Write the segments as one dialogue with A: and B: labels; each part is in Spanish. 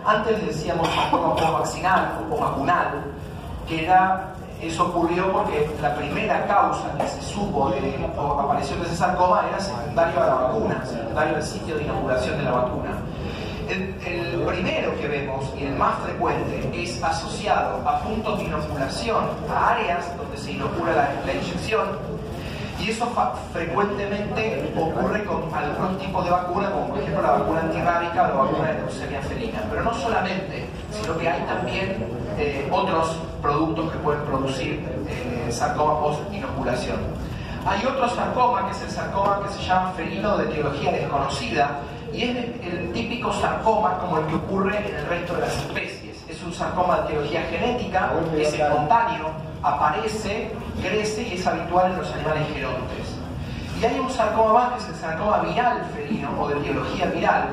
A: Antes les decíamos sarcoma postvaccinal o vacunal, que eso ocurrió porque la primera causa que se supo de aparición de ese sarcoma era secundario a la vacuna, secundario al sitio de inoculación de la vacuna. El primero que vemos y el más frecuente es asociado a puntos de inoculación, a áreas donde se inocula la inyección, y eso frecuentemente ocurre con algunos tipos de vacuna, como por ejemplo la vacuna antirrábica o la vacuna de leucemia felina. Pero no solamente, sino que hay también otros productos que pueden producir sarcoma post-inoculación. Hay otro sarcoma, que es el sarcoma que se llama felino de etiología desconocida, y es el típico sarcoma como el que ocurre en el resto de las especies. Es un sarcoma de etiología genética, es espontáneo, aparece, crece y es habitual en los animales gerontes. Y hay un sarcoma más, que es el sarcoma viral felino o de etiología viral,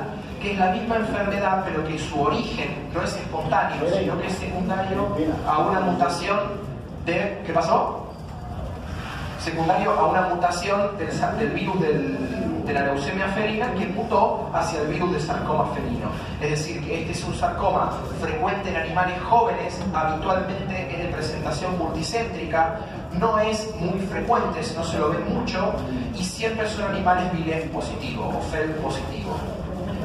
A: que es la misma enfermedad, pero que su origen no es espontáneo, sino que es secundario a una mutación de... ¿Qué pasó? Secundario a una mutación del virus de la leucemia felina que mutó hacia el virus de sarcoma felino. Es decir, que este es un sarcoma frecuente en animales jóvenes, habitualmente es de presentación multicéntrica, no es muy frecuente, no se lo ve mucho, y siempre son animales VILEF positivos o FEL positivos.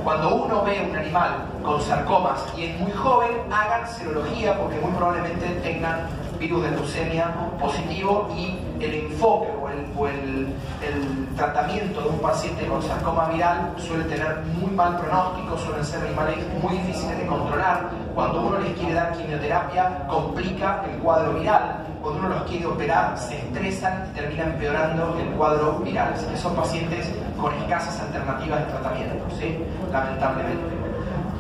A: Cuando uno ve un animal con sarcomas y es muy joven, hagan serología porque muy probablemente tengan virus de leucemia positivo, y el enfoque o el tratamiento de un paciente con sarcoma viral suele tener muy mal pronóstico, suelen ser animales muy difíciles de controlar. Cuando uno les quiere dar quimioterapia, complica el cuadro viral. Cuando uno los quiere operar, se estresan y termina empeorando el cuadro viral. Así que son pacientes con escasas alternativas de tratamiento, ¿sí? Lamentablemente.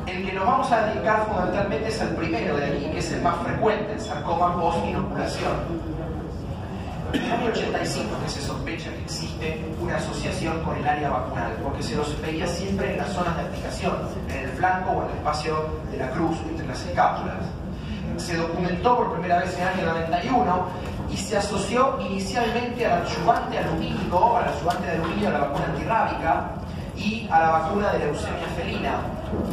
A: El que nos vamos a dedicar fundamentalmente es el primero de aquí, que es el más frecuente, el sarcoma post-inoculación. En el año 85 que se sospecha que existe una asociación con el área vacunal, porque se los veía siempre en las zonas de aplicación, en el flanco o en el espacio de la cruz, entre las escápulas. Se documentó por primera vez en el año 91 y se asoció inicialmente al adyuvante alumínico, al adyuvante de aluminio de la vacuna antirrábica y a la vacuna de leucemia felina.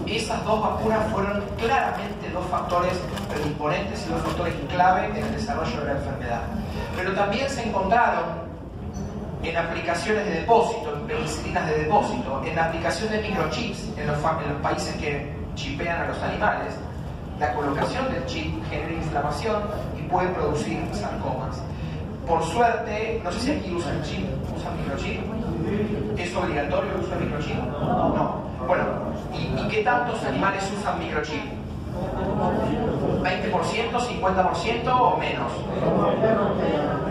A: Esas dos vacunas fueron claramente dos factores predisponentes y dos factores clave en el desarrollo de la enfermedad. Pero también se encontraron en aplicaciones de depósito, en penicilinas de depósito, en aplicación de microchips en los países que chipean a los animales. La colocación del chip genera inflamación y puede producir sarcomas. Por suerte, no sé si aquí usan chip, usan microchip. ¿Es obligatorio el uso de microchip? No. Bueno, ¿y qué tantos animales usan microchip? ¿20%, 50% o menos?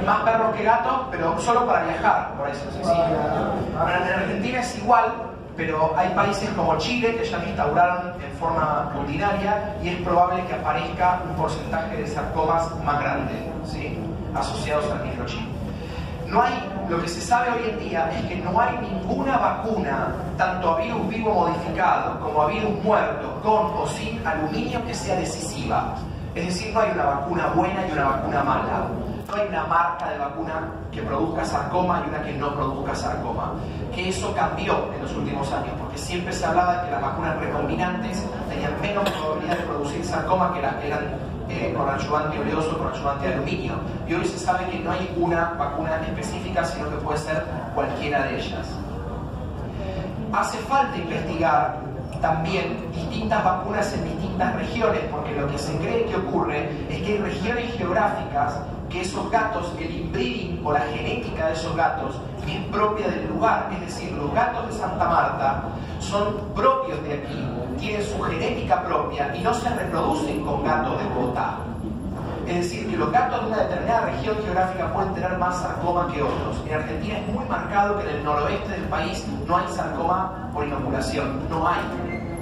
A: Más perros que gatos, pero solo para viajar, por eso. ¿Sí? Bueno, en Argentina es igual, pero hay países como Chile que ya lo instauraron en forma rutinaria y es probable que aparezca un porcentaje de sarcomas más grande, ¿sí? Asociados al microchip. Lo que se sabe hoy en día es que no hay ninguna vacuna, tanto a virus vivo modificado como a virus muerto, con o sin aluminio, que sea decisiva. Es decir, no hay una vacuna buena y una vacuna mala. No hay una marca de vacuna que produzca sarcoma y una que no produzca sarcoma. Que eso cambió en los últimos años, porque siempre se hablaba de que las vacunas recombinantes tenían menos probabilidad de producir sarcoma que las que eran con adyuvante oleoso, con adyuvante de aluminio. Y hoy se sabe que no hay una vacuna específica, sino que puede ser cualquiera de ellas. Hace falta investigar también distintas vacunas en distintas regiones, porque lo que se cree que ocurre es que hay regiones geográficas que esos gatos, el inbreeding o la genética de esos gatos es propia del lugar. Es decir, los gatos de Santa Marta son propios de aquí, tienen su genética propia y no se reproducen con gatos de Bogotá. Es decir, que los gatos de una determinada región geográfica pueden tener más sarcoma que otros. En Argentina es muy marcado que en el noroeste del país no hay sarcoma por inoculación, no hay.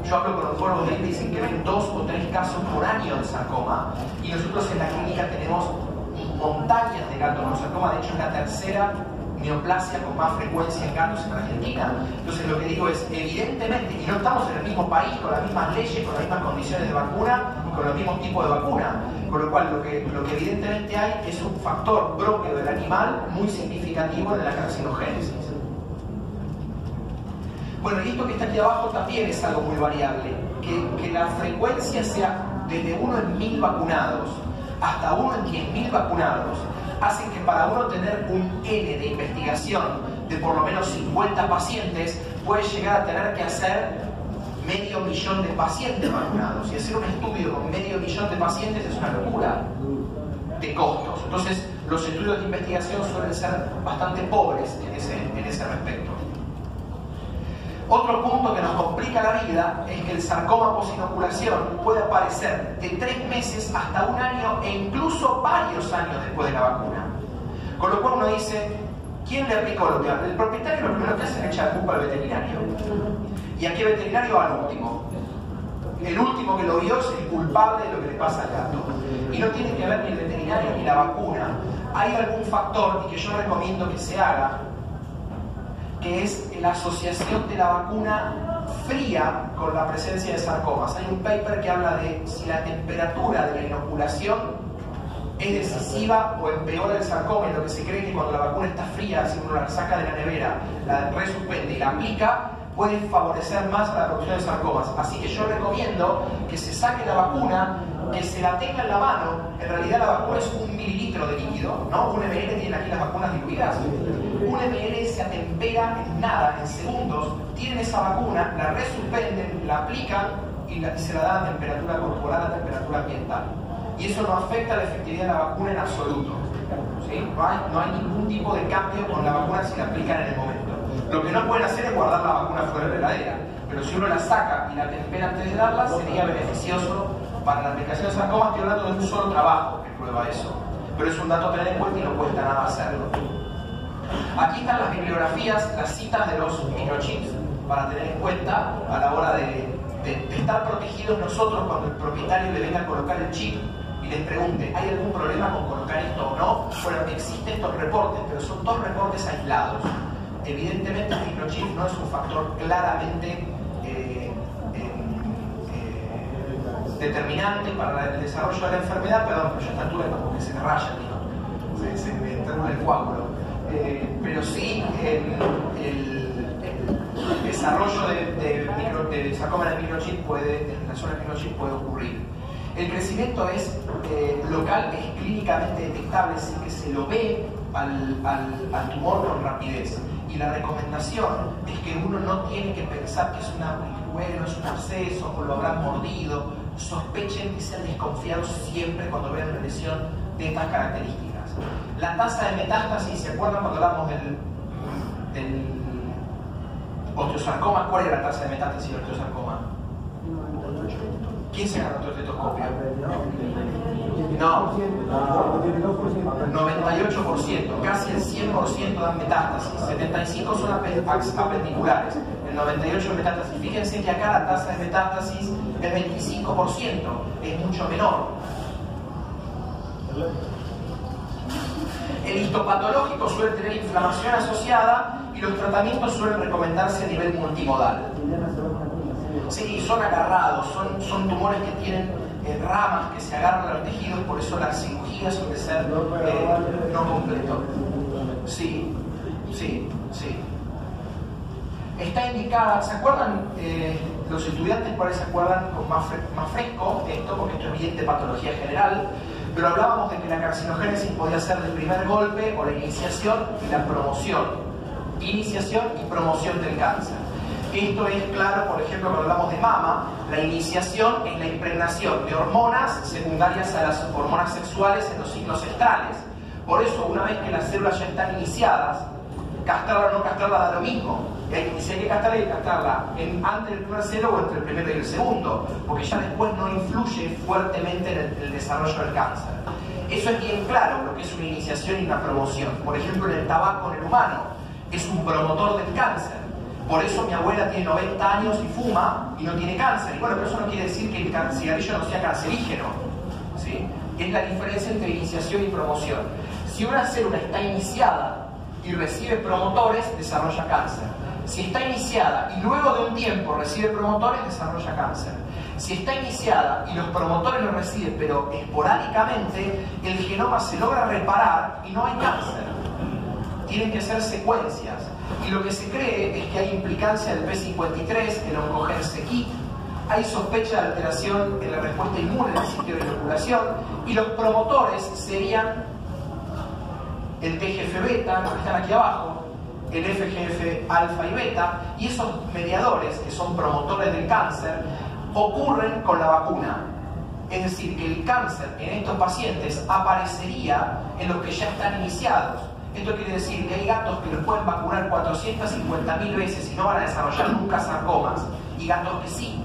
A: Yo hablo con oncólogos de ahí y dicen que ven 2 o 3 casos por año de sarcoma, y nosotros en la clínica tenemos montañas de gatos con sarcoma. De hecho, es la tercera neoplasia con más frecuencia en gatos en Argentina. Entonces lo que digo es, evidentemente, y no estamos en el mismo país, con las mismas leyes, con las mismas condiciones de vacuna, con los mismos tipos de vacuna, con lo cual lo que evidentemente hay es un factor propio del animal muy significativo en la carcinogénesis. Bueno, y esto que está aquí abajo también es algo muy variable. que la frecuencia sea desde 1 en 1000 vacunados hasta 1 en 10.000 vacunados, hacen que para uno tener un N de investigación de por lo menos 50 pacientes, puede llegar a tener que hacer 500.000 de pacientes vacunados. Y hacer un estudio con 500.000 de pacientes es una locura de costos. Entonces, los estudios de investigación suelen ser bastante pobres en ese respecto. Otro punto que nos complica la vida es que el sarcoma posinoculación puede aparecer de 3 meses hasta 1 año e incluso varios años después de la vacuna. Con lo cual uno dice, ¿quién le aplicó lo que hace? El propietario lo primero que hace es echar culpa al veterinario. ¿Y a qué veterinario? Al último. El último que lo vio es el culpable de lo que le pasa al gato. Y no tiene que ver ni el veterinario ni la vacuna. Hay algún factor, y que yo recomiendo que se haga, que es la asociación de la vacuna fría con la presencia de sarcomas. Hay un paper que habla de si la temperatura de la inoculación es decisiva o empeora el sarcoma, y lo que se cree que cuando la vacuna está fría, si uno la saca de la nevera, la resuspende y la aplica, puede favorecer más a la producción de sarcomas. Así que yo recomiendo que se saque la vacuna, que se la tenga en la mano. En realidad la vacuna es 1 mililitro de líquido, ¿no? 1 ml, tienen aquí las vacunas diluidas. 1 ml se atempera en nada, en segundos. Tienen esa vacuna, la resuspenden, la aplican y se la dan a temperatura corporal, a temperatura ambiental. Y eso no afecta la efectividad de la vacuna en absoluto, ¿sí? No hay ningún tipo de cambio con la vacuna si la aplican en el momento. Lo que no pueden hacer es guardar la vacuna fuera de la heladera, pero si uno la saca y la tempera antes de darla, sería beneficioso para la aplicación de sarcoma. Estoy hablando de un solo trabajo que prueba eso, pero es un dato a tener en cuenta y no cuesta nada hacerlo. Aquí están las bibliografías, las citas de los microchips para tener en cuenta a la hora de estar protegidos nosotros cuando el propietario le venga a colocar el chip y les pregunte, ¿hay algún problema con colocar esto o no? Bueno, existen estos reportes, pero son 2 reportes aislados. Evidentemente el microchip no es un factor claramente determinante para el desarrollo de la enfermedad. Perdón, pero ya a esta altura como que se me raya, ¿no? se me entra el coágulo. Pero sí el desarrollo de sarcoma en el microchip en la zona del microchip puede ocurrir. El crecimiento es local, es clínicamente detectable, así que se lo ve al tumor con rapidez. Y la recomendación es que uno no tiene que pensar que es es un absceso o lo habrán mordido. Sospechen y sean desconfiados siempre cuando vean una lesión de estas características. La tasa de metástasis, ¿se acuerdan cuando hablamos del osteosarcoma? ¿Cuál era la tasa de metástasis del osteosarcoma? ¿Quién se ganó el estetoscopio? No, 98%, casi el 100% dan metástasis, 75% son apendiculares, el 98% metástasis. Fíjense que acá la tasa de metástasis es 25%, es mucho menor. El histopatológico suele tener inflamación asociada y los tratamientos suelen recomendarse a nivel multimodal. Sí, son agarrados, son tumores que tienen ramas que se agarran a los tejidos, por eso las cirugías suelen ser no completo. Sí. Está indicada, ¿se acuerdan? Los estudiantes por ahí se acuerdan con más fresco esto, porque esto es bien de patología general, pero hablábamos de que la carcinogénesis podía ser del primer golpe o la iniciación y la promoción. Iniciación y promoción del cáncer. Esto es claro, por ejemplo, cuando hablamos de mama, la iniciación es la impregnación de hormonas secundarias a las hormonas sexuales en los ciclos estrales. Por eso, una vez que las células ya están iniciadas, castrarla o no castrarla da lo mismo. Y si hay que castrarla, hay que castrarla antes del primer celo o entre el primero y el segundo, porque ya después no influye fuertemente en el desarrollo del cáncer. Eso es bien claro, lo que es una iniciación y una promoción. Por ejemplo, en el tabaco en el humano, es un promotor del cáncer. Por eso mi abuela tiene 90 años y fuma y no tiene cáncer. Y bueno, pero eso no quiere decir que el cigarrillo no sea cancerígeno, ¿sí? Es la diferencia entre iniciación y promoción. Si una célula está iniciada y recibe promotores, desarrolla cáncer. Si está iniciada y luego de un tiempo recibe promotores, desarrolla cáncer. Si está iniciada y los promotores lo reciben, pero esporádicamente, el genoma se logra reparar y no hay cáncer. Tienen que ser secuencias. Y lo que se cree es que hay implicancia del P53, el oncogen c-KIT, hay sospecha de alteración en la respuesta inmune en el sitio de inoculación, y los promotores serían el TGF-beta, los que están aquí abajo, el FGF alfa y beta, y esos mediadores, que son promotores del cáncer, ocurren con la vacuna. Es decir, que el cáncer en estos pacientes aparecería en los que ya están iniciados. Esto quiere decir que hay gatos que los pueden vacunar 450.000 veces y no van a desarrollar nunca sarcomas, y gatos que sí.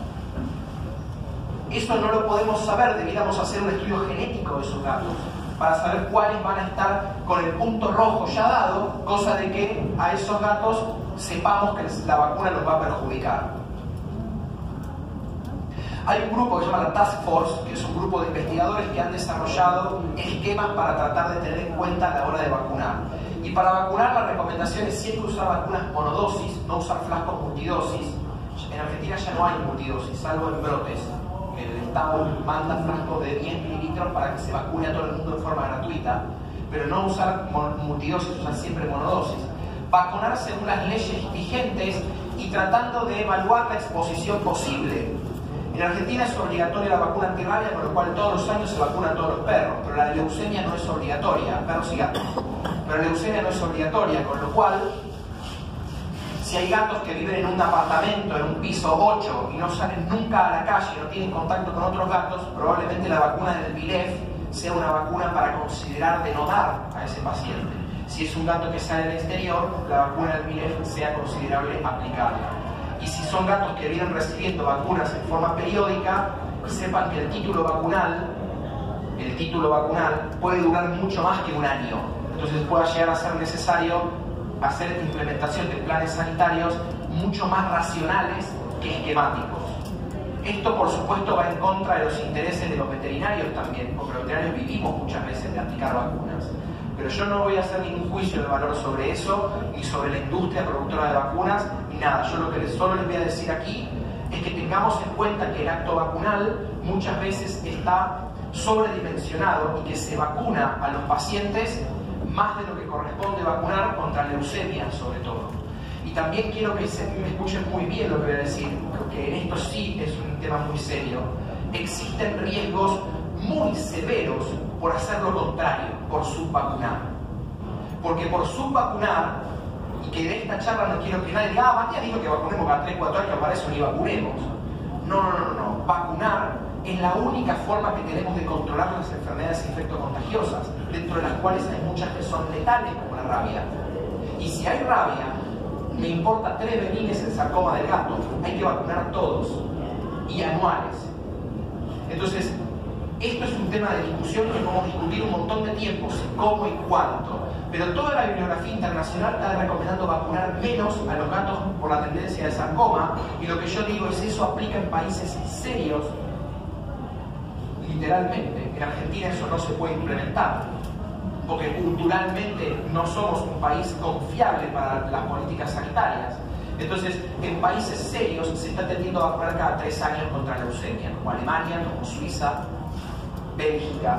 A: Eso no lo podemos saber, debiéramos hacer un estudio genético de esos gatos para saber cuáles van a estar con el punto rojo ya dado, cosa de que a esos gatos sepamos que la vacuna los va a perjudicar. Hay un grupo que se llama la Task Force, que es un grupo de investigadores que han desarrollado esquemas para tratar de tener en cuenta a la hora de vacunar. Y para vacunar la recomendación es siempre usar vacunas monodosis, no usar frascos multidosis. En Argentina ya no hay multidosis, salvo en brotes. El Estado manda frascos de 10 mililitros para que se vacune a todo el mundo de forma gratuita, pero no usar multidosis, usar siempre monodosis. Vacunar según las leyes vigentes y tratando de evaluar la exposición posible. En Argentina es obligatoria la vacuna antirrabia, con lo cual todos los años se vacunan a todos los perros, pero la leucemia no es obligatoria, perros y gatos. Pero la leucemia no es obligatoria, con lo cual, si hay gatos que viven en un apartamento, en un piso 8, y no salen nunca a la calle, no tienen contacto con otros gatos, probablemente la vacuna del VILEF sea una vacuna para considerar de no dar a ese paciente. Si es un gato que sale del exterior, la vacuna del VILEF sea considerable aplicarla. Y si son gatos que vienen recibiendo vacunas en forma periódica, sepan que el título vacunal puede durar mucho más que un año. Entonces pueda llegar a ser necesario hacer implementación de planes sanitarios mucho más racionales que esquemáticos. Esto, por supuesto, va en contra de los intereses de los veterinarios también, porque los veterinarios vivimos muchas veces de aplicar vacunas. Pero yo no voy a hacer ningún juicio de valor sobre eso, ni sobre la industria productora de vacunas, ni nada. Yo lo que solo les voy a decir aquí es que tengamos en cuenta que el acto vacunal muchas veces está sobredimensionado y que se vacuna a los pacientes más de lo que corresponde vacunar contra leucemia, sobre todo. Y también quiero que me escuchen muy bien lo que voy a decir, porque en esto sí es un tema muy serio. Existen riesgos muy severos por hacer lo contrario, por subvacunar. Porque por subvacunar, y que de esta charla no quiero que nadie diga, Matías dijo que vacunemos cada 3-4 años, para eso ni vacunemos. No. Vacunar es la única forma que tenemos de controlar las enfermedades infectocontagiosas, dentro de las cuales hay muchas que son letales, como la rabia. Y si hay rabia, me importa 3 benines el sarcoma del gato, hay que vacunar a todos, y anuales. Entonces, esto es un tema de discusión que podemos discutir un montón de tiempo, cómo y cuánto. Pero toda la bibliografía internacional está recomendando vacunar menos a los gatos por la tendencia de sarcoma, y lo que yo digo es eso aplica en países serios, literalmente. En Argentina eso no se puede implementar, porque culturalmente no somos un país confiable para las políticas sanitarias. Entonces, en países serios se está tendiendo a vacunar cada 3 años contra la leucemia, como Alemania, como Suiza, Bélgica.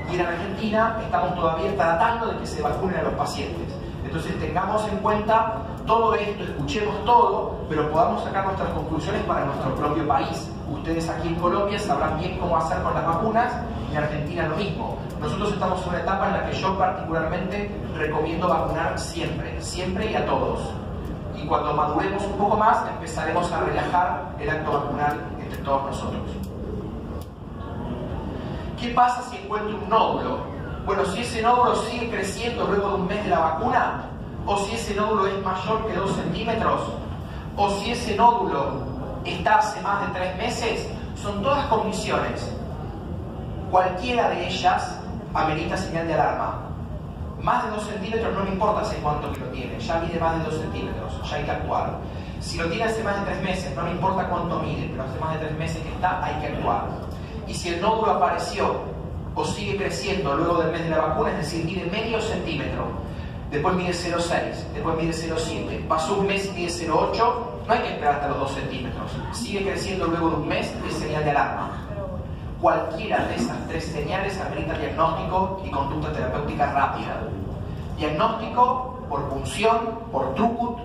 A: Y en Argentina estamos todavía tratando de que se vacunen a los pacientes. Entonces tengamos en cuenta todo esto, escuchemos todo, pero podamos sacar nuestras conclusiones para nuestro propio país. Ustedes aquí en Colombia sabrán bien cómo hacer con las vacunas, y en Argentina lo mismo. Nosotros estamos en una etapa en la que yo particularmente recomiendo vacunar siempre y a todos. Y cuando maduremos un poco más, empezaremos a relajar el acto vacunal entre todos nosotros. ¿Qué pasa si encuentro un nódulo? Bueno, si ese nódulo sigue creciendo luego de un mes de la vacuna, o si ese nódulo es mayor que 2 centímetros, o si ese nódulo está hace más de 3 meses, son todas condiciones. Cualquiera de ellas amerita señal de alarma. Más de 2 centímetros no me importa hace cuánto que lo tiene, ya mide más de 2 centímetros, ya hay que actuar. Si lo tiene hace más de 3 meses, no me importa cuánto mide, pero hace más de 3 meses que está, hay que actuar. Y si el nódulo apareció o sigue creciendo luego del mes de la vacuna, es decir, mide medio centímetro, después mide 0,6, después mide 0,7, pasó un mes y mide 0,8, no hay que esperar hasta los 2 centímetros. Sigue creciendo luego de un mes, es señal de alarma. Cualquiera de esas 3 señales amerita diagnóstico y conducta terapéutica rápida. Diagnóstico por punción, por Trucut,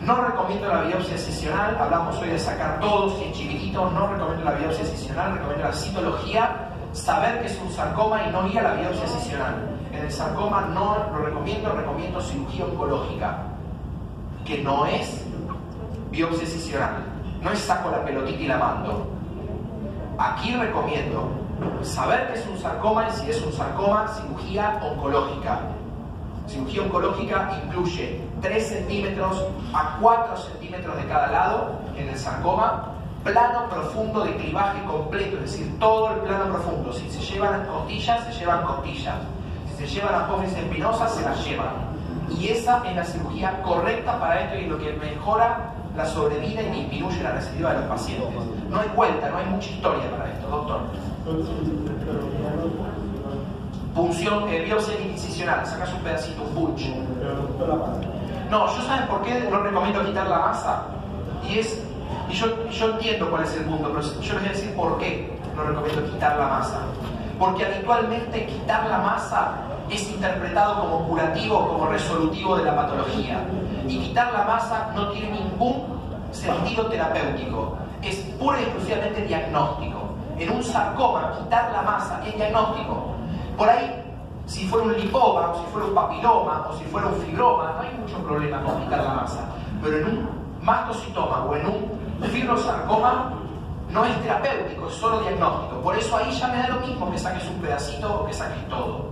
A: No recomiendo la biopsia excisional, hablamos hoy de sacar todo si es chiquitito, no recomiendo la biopsia excisional, recomiendo la citología, saber que es un sarcoma y no ir a la biopsia excisional. En el sarcoma no lo recomiendo cirugía oncológica, que no es biopsia excisional, no es saco la pelotita y la mando. Aquí recomiendo saber que es un sarcoma y si es un sarcoma, cirugía oncológica. Cirugía oncológica incluye 3 centímetros a 4 centímetros de cada lado en el sarcoma, plano profundo de clivaje completo, es decir, todo el plano profundo. Si se llevan costillas, se llevan costillas. Si se llevan apófisis espinosas, se las llevan. Y esa es la cirugía correcta para esto y lo que mejora la sobrevida y disminuye la recidiva de los pacientes. No hay vuelta, no hay mucha historia para esto, doctor. Punción, biopsia incisional, sacas un pedacito, un bulge. No, yo ¿saben por qué no recomiendo quitar la masa? Y yo entiendo cuál es el punto, pero yo les voy a decir por qué no recomiendo quitar la masa. Porque habitualmente quitar la masa es interpretado como curativo, como resolutivo de la patología. Y quitar la masa no tiene ningún sentido terapéutico, es pura y exclusivamente diagnóstico. En un sarcoma, quitar la masa es diagnóstico. Por ahí, si fuera un lipoma, o si fuera un papiloma, o si fuera un fibroma, no hay mucho problema con quitar la masa. Pero en un mastocitoma o en un fibrosarcoma no es terapéutico, es solo diagnóstico. Por eso ahí ya me da lo mismo que saques un pedacito o que saques todo.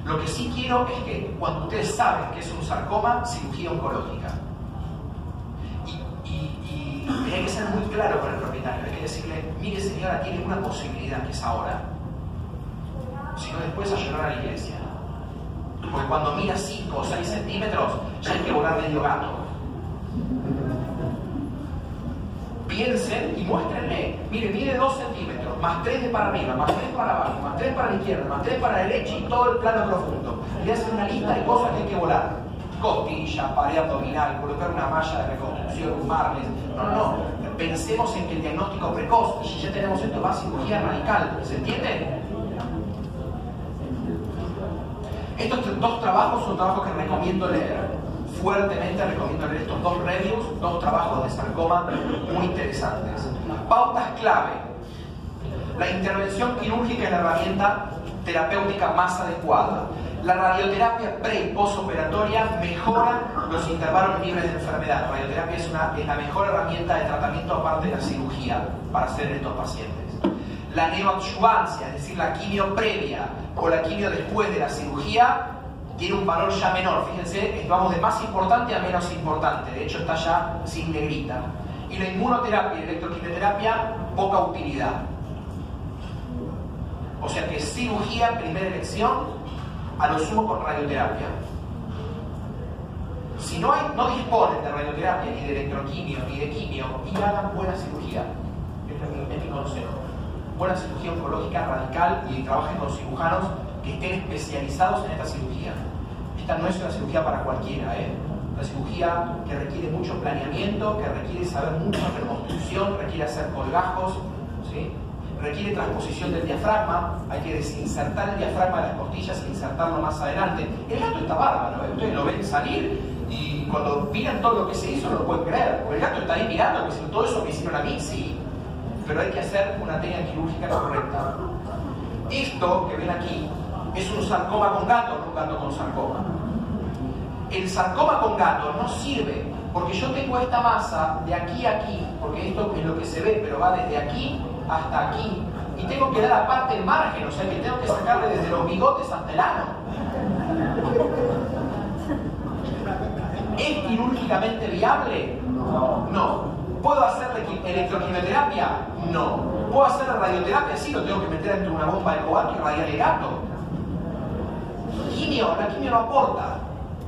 A: Lo que sí quiero es que cuando ustedes saben que es un sarcoma, cirugía oncológica. Y hay que ser muy claro con el propietario, hay que decirle, mire señora, tiene una posibilidad que es ahora. Si no, después a llorar a la iglesia. Porque cuando mira 5 o 6 centímetros, ya hay que volar medio gato. Piensen y muéstrenle, mire, mide 2 centímetros, más 3 de para arriba, más 3 para abajo, más 3 para la izquierda, más 3 para la derecha y todo el plano profundo. Le hacen una lista de cosas que hay que volar. Costilla, pared abdominal, colocar una malla de reconstrucción, un marles. No. Pensemos en que el diagnóstico precoz, y si ya tenemos esto, va a cirugía radical. ¿Se entiende? Estos 2 trabajos son trabajos que recomiendo leer. Fuertemente recomiendo leer estos 2 reviews, 2 trabajos de sarcoma muy interesantes. Pautas clave. La intervención quirúrgica es la herramienta terapéutica más adecuada. La radioterapia pre y postoperatoria mejora los intervalos libres de enfermedad. La radioterapia es la mejor herramienta de tratamiento aparte de la cirugía para hacer en estos pacientes. La neoadjuvancia, es decir, la quimio previa o la quimio después de la cirugía, tiene un valor ya menor. Fíjense, vamos de más importante a menos importante. De hecho, está ya sin negrita. Y la inmunoterapia y la electroquimioterapia, poca utilidad. O sea que cirugía, primera elección, a lo sumo con radioterapia. Si no disponen de radioterapia, ni de electroquimio, ni de quimio, y hagan buena cirugía. Este es mi consejo. Buena cirugía oncológica radical y trabajen con cirujanos que estén especializados en esta cirugía. Esta no es una cirugía para cualquiera, una cirugía que requiere mucho planeamiento, que requiere saber mucho de reconstrucción, requiere hacer colgajos, ¿sí? Requiere transposición del diafragma, hay que desinsertar el diafragma de las costillas e insertarlo más adelante. El gato está bárbaro, ustedes lo ven salir y cuando miran todo lo que se hizo no lo pueden creer. El gato está ahí mirando que todo eso que hicieron a mí, sí, pero hay que hacer una técnica quirúrgica correcta. Esto que ven aquí es un sarcoma con gato, no un gato con sarcoma. El sarcoma con gato no sirve porque yo tengo esta masa de aquí a aquí, porque esto es lo que se ve, pero va desde aquí hasta aquí, y tengo que dar aparte el margen, o sea que tengo que sacarle desde los bigotes hasta el ano. ¿Es quirúrgicamente viable? No. ¿Puedo hacerle electroquimioterapia? No. ¿Puedo hacer radioterapia? Sí, lo tengo que meter entre una bomba de cobalto y radiar el gato. La quimio no aporta.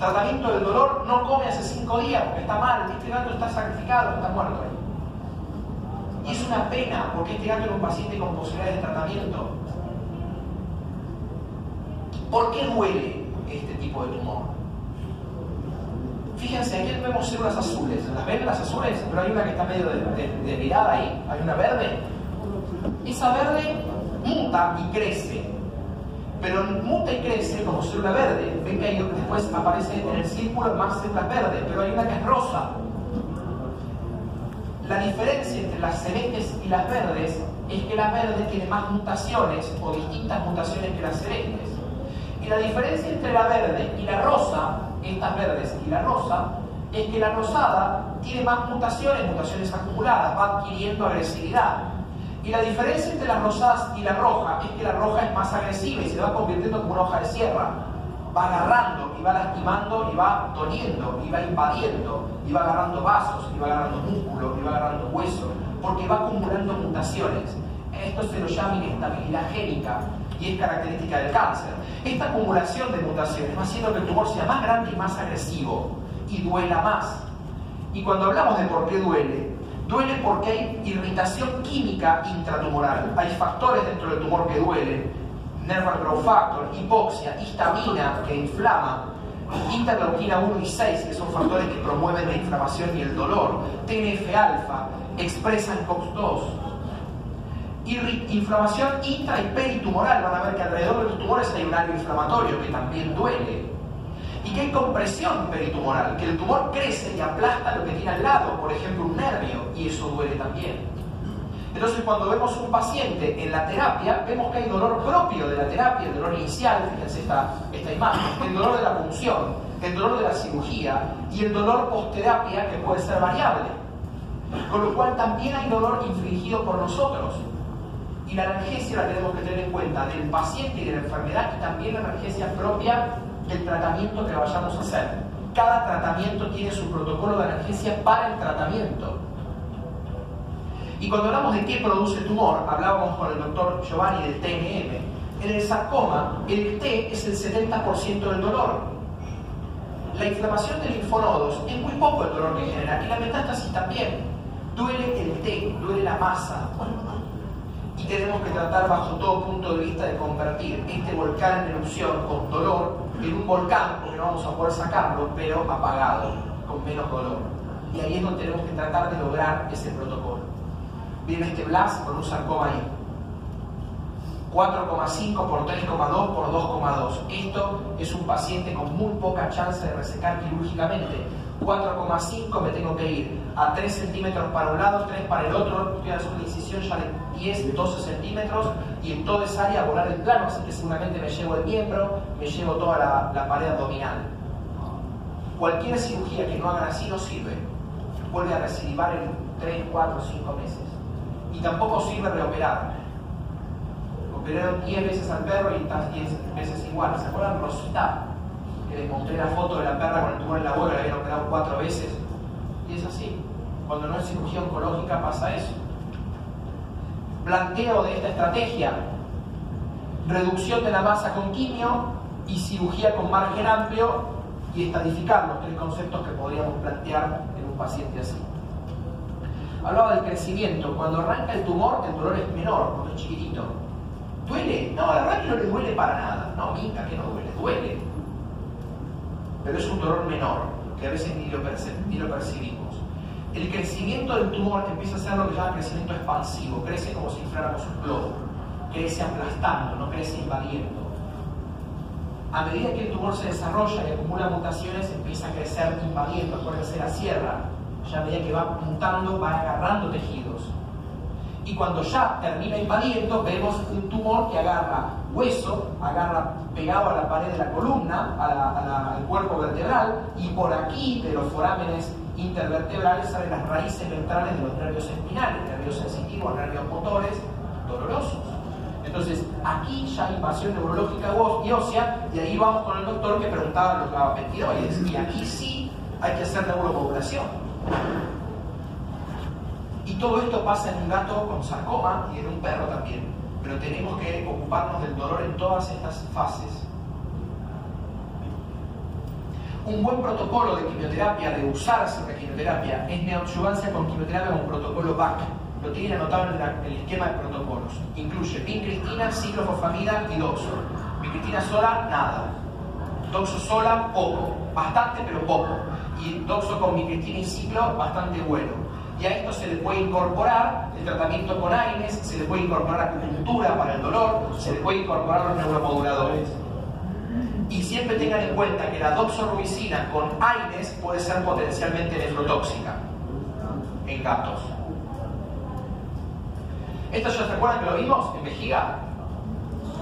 A: Tratamiento del dolor, no come hace 5 días porque está mal, este gato está sacrificado, está muerto. Y es una pena porque este gato era un paciente con posibilidades de tratamiento. ¿Por qué duele este tipo de tumor? Fíjense, aquí vemos células azules. ¿Las ven las azules? Pero hay una que está medio desvirada ahí. Hay una verde. Esa verde muta y crece. Pero muta y crece como célula verde. Ven que ahí después aparece en el círculo más células verdes. Pero hay una que es rosa. La diferencia entre las celestes y las verdes es que las verdes tienen más mutaciones o distintas mutaciones que las celestes. Y la diferencia entre la verde y la rosa, estas verdes y la rosa, es que la rosada tiene más mutaciones acumuladas, va adquiriendo agresividad. Y la diferencia entre las rosadas y la roja es que la roja es más agresiva y se va convirtiendo como una hoja de sierra. Va agarrando y va lastimando y va doliendo y va invadiendo y va agarrando vasos y va agarrando músculo y va agarrando hueso porque va acumulando mutaciones. Esto se lo llama inestabilidad génica y es característica del cáncer. Esta acumulación de mutaciones va haciendo que el tumor sea más grande y más agresivo y duela más. Y cuando hablamos de por qué duele, duele porque hay irritación química intratumoral. Hay factores dentro del tumor que duelen. Nerval growth factor, hipoxia, histamina que inflama, interleuquina 1 y 6 que son factores que promueven la inflamación y el dolor, TNF-alfa, expresan COX-2, inflamación intra y peritumoral. Van a ver que alrededor de los tumores hay un área inflamatorio que también duele, y que hay compresión peritumoral, que el tumor crece y aplasta lo que tiene al lado, por ejemplo un nervio, y eso duele también. Entonces, cuando vemos un paciente en la terapia, vemos que hay dolor propio de la terapia, el dolor inicial, fíjense esta imagen, el dolor de la punción, el dolor de la cirugía y el dolor post-terapia, que puede ser variable. Con lo cual también hay dolor infligido por nosotros. Y la analgesia la tenemos que tener en cuenta del paciente y de la enfermedad, y también la analgesia propia del tratamiento que vayamos a hacer. Cada tratamiento tiene su protocolo de analgesia para el tratamiento. Y cuando hablamos de qué produce el tumor, hablábamos con el doctor Giovanni del TNM. En el sarcoma, el T es el 70% del dolor. La inflamación de linfonodos es muy poco el dolor que genera, y la metástasis también. Duele el T, duele la masa. Y tenemos que tratar bajo todo punto de vista de convertir este volcán en erupción con dolor en un volcán, porque no vamos a poder sacarlo, pero apagado, con menos dolor. Y ahí es donde tenemos que tratar de lograr ese protocolo. Viene este Blas con un sarcoma ahí. 4,5 por 3,2 por 2,2. Esto es un paciente con muy poca chance de resecar quirúrgicamente. 4,5 me tengo que ir a 3 centímetros para un lado, 3 para el otro. Voy a hacer una incisión ya de 10, 12 centímetros y en toda esa área volar el plano, así que seguramente me llevo el miembro, me llevo toda la pared abdominal. Cualquier cirugía que no hagan así no sirve. Vuelve a recidivar en 3, 4, 5 meses. Y tampoco sirve reoperar. Operaron 10 veces al perro y estás 10 veces igual. ¿Se acuerdan Rosita? Que les mostré la foto de la perra con el tumor en la boca, la habían operado 4 veces. Y es así. Cuando no es cirugía oncológica pasa eso. Planteo de esta estrategia: reducción de la masa con quimio y cirugía con margen amplio, y estadificar los 3 conceptos que podríamos plantear en un paciente así. Hablaba del crecimiento. Cuando arranca el dolor es menor, porque es chiquitito. ¿Duele? No, la verdad que no le duele para nada. No, minga, que no duele. Duele. Pero es un dolor menor, que a veces ni lo percibimos. El crecimiento del tumor empieza a ser lo que se llama crecimiento expansivo. Crece como si infláramos un globo. Crece aplastando, no crece invadiendo. A medida que el tumor se desarrolla y acumula mutaciones, empieza a crecer invadiendo. Acuérdense la sierra. Ya a medida que va mutando, va agarrando tejidos. Y cuando ya termina invadiendo, vemos un tumor que agarra hueso, agarra pegado a la pared de la columna, al cuerpo vertebral, y por aquí, de los forámenes intervertebrales, salen las raíces ventrales de los nervios espinales, nervios sensitivos, nervios motores, dolorosos. Entonces, aquí ya hay invasión neurológica y ósea, y ahí vamos con el doctor que preguntaba los gabapentiroides, y aquí sí hay que hacer neuromodulación. Y todo esto pasa en un gato con sarcoma y en un perro también, pero tenemos que ocuparnos del dolor en todas estas fases. Un buen protocolo de quimioterapia, de usarse la quimioterapia, es neoadjuvancia con quimioterapia con protocolo BAC. Lo tienen anotado en el esquema de protocolos. Incluye vincristina, ciclofosfamida y doxo. Vincristina sola, nada. Doxo sola, poco. Bastante, pero poco. Y doxo con vincristina y ciclo, bastante bueno. Y a esto se le puede incorporar el tratamiento con AINES, se le puede incorporar acupuntura para el dolor, se le puede incorporar los neuromoduladores. Y siempre tengan en cuenta que la doxorubicina con AINES puede ser potencialmente nefrotóxica en gatos. ¿Esto ya se acuerdan que lo vimos en vejiga?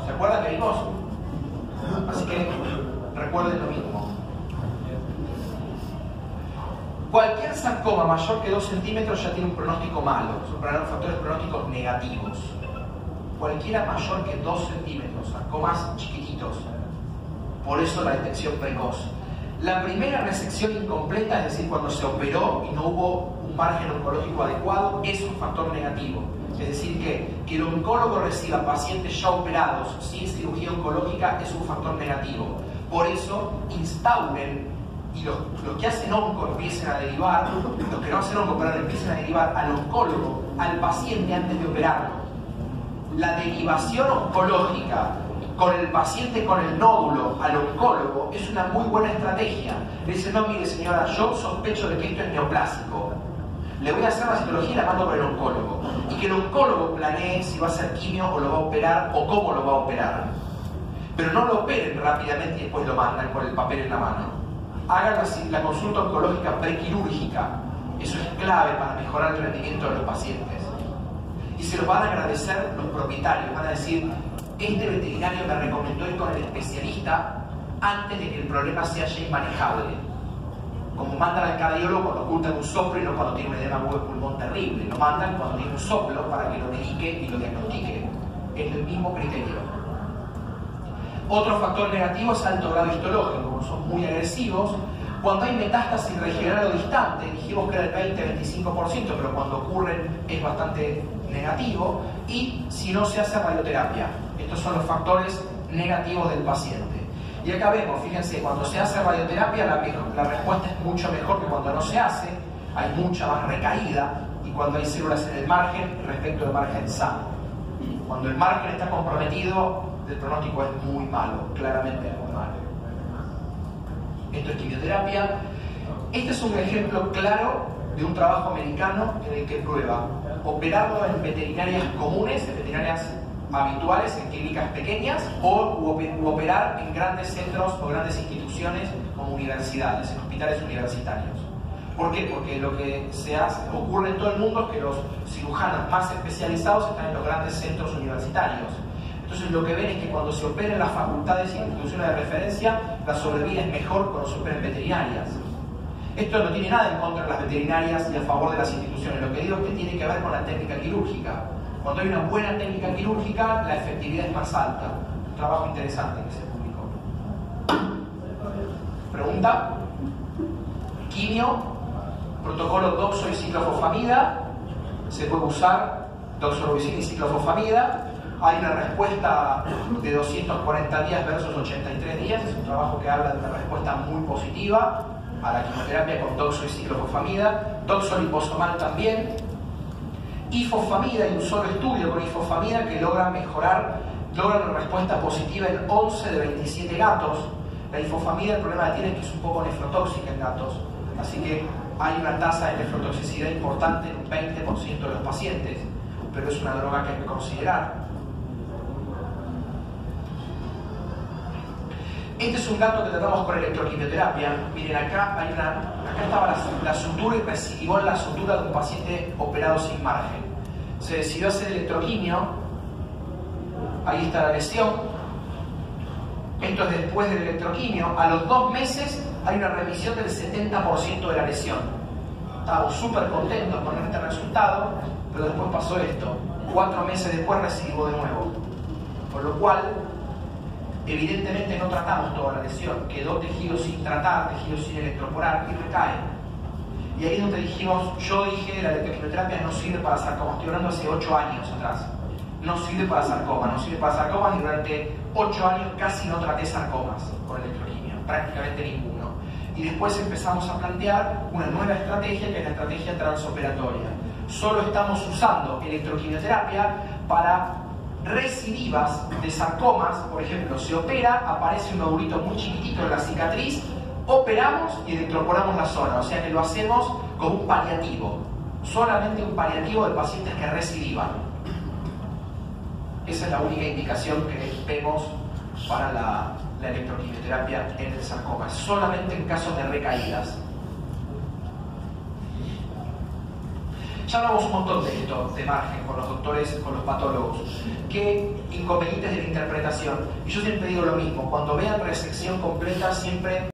A: ¿Se acuerdan que vimos? Así que recuerden lo mismo. Cualquier sarcoma mayor que 2 centímetros ya tiene un pronóstico malo, son factores pronósticos negativos. Cualquiera mayor que 2 centímetros, sarcomas chiquititos. Por eso la detección precoz. La primera resección incompleta, es decir, cuando se operó y no hubo un margen oncológico adecuado, es un factor negativo. Es decir, que el oncólogo reciba pacientes ya operados sin cirugía oncológica es un factor negativo. Por eso instauren, y los que hacen onco empiecen a derivar, los que no hacen onco pero empiecen a derivar al oncólogo, al paciente antes de operarlo. La derivación oncológica con el paciente con el nódulo al oncólogo es una muy buena estrategia. Le dicen, no, mire señora, yo sospecho de que esto es neoplásico. Le voy a hacer la citología y la mando con el oncólogo. Y que el oncólogo planee si va a hacer quimio o lo va a operar o cómo lo va a operar. Pero no lo operen rápidamente y después lo mandan con el papel en la mano. Hagan la consulta oncológica prequirúrgica. Eso es clave para mejorar el rendimiento de los pacientes. Y se los van a agradecer los propietarios. Van a decir, este veterinario me recomendó ir con el especialista antes de que el problema sea ya inmanejable. Como mandan al cardiólogo cuando ocultan un soplo y no cuando tiene un edema de pulmón terrible. Lo mandan cuando tiene un soplo para que lo medique y lo diagnostique. Es el mismo criterio. Otro factor negativo es alto grado histológico, como son muy agresivos. Cuando hay metástasis regional o distante, dijimos que era el 20-25%, pero cuando ocurren es bastante negativo. Y si no se hace radioterapia. Estos son los factores negativos del paciente. Y acá vemos, fíjense, cuando se hace radioterapia la respuesta es mucho mejor que cuando no se hace. Hay mucha más recaída y cuando hay células en el margen respecto al margen sano. Cuando el margen está comprometido, el pronóstico es muy malo, claramente es muy malo. Esto es quimioterapia. Este es un ejemplo claro de un trabajo americano en el que prueba operarlo en veterinarias comunes, en veterinarias habituales, en clínicas pequeñas, o operar en grandes centros o grandes instituciones como universidades, en hospitales universitarios. ¿Por qué? Porque lo que ocurre en todo el mundo es que los cirujanos más especializados están en los grandes centros universitarios. Entonces lo que ven es que cuando se opera en las facultades e instituciones de referencia, la sobrevida es mejor cuando se opera en veterinarias. Esto no tiene nada en contra de las veterinarias y a favor de las instituciones. Lo que digo es que tiene que ver con la técnica quirúrgica. Cuando hay una buena técnica quirúrgica, la efectividad es más alta. Un trabajo interesante que se publicó. Pregunta. Quimio, protocolo doxo y ciclofosfamida. Se puede usar doxorubicina y ciclofosfamida. Hay una respuesta de 240 días versus 83 días. Es un trabajo que habla de una respuesta muy positiva a la quimioterapia con doxo y ciclofosfamida. Doxo liposomal también. Ifosfamida, hay un solo estudio con ifosfamida que logra una respuesta positiva en 11 de 27 gatos. La ifosfamida, el problema que tiene es que es un poco nefrotóxica en gatos. Así que hay una tasa de nefrotoxicidad importante en un 20% de los pacientes. Pero es una droga que hay que considerar. Este es un gato que tratamos con electroquimioterapia. Miren, acá estaba la sutura y recidivó en la sutura de un paciente operado sin margen. Se decidió hacer electroquimio. Ahí está la lesión. Esto es después del electroquimio. A los 2 meses hay una remisión del 70% de la lesión. Estábamos súper contentos con este resultado, pero después pasó esto. 4 meses después recidivó de nuevo. Por lo cual, evidentemente no tratamos toda la lesión, quedó tejido sin tratar, tejido sin electroporar y recae. Y ahí es donde yo dije, la electroquimioterapia no sirve para sarcoma. Estoy hablando hace 8 años atrás. No sirve para sarcomas y durante 8 años casi no traté sarcomas con electroquimio, prácticamente ninguno. Y después empezamos a plantear una nueva estrategia que es la estrategia transoperatoria. Solo estamos usando electroquimioterapia para recidivas de sarcomas. Por ejemplo, se opera, aparece un nodulito muy chiquitito en la cicatriz, operamos y electroporamos la zona, o sea que lo hacemos como un paliativo, solamente un paliativo de pacientes que recidivan. Esa es la única indicación que vemos para la electroquimioterapia en el sarcoma, solamente en casos de recaídas. charlamos un montón de esto, de margen, con los doctores, con los patólogos. ¿Qué inconvenientes de la interpretación? Y yo siempre digo lo mismo, cuando vean resección completa, siempre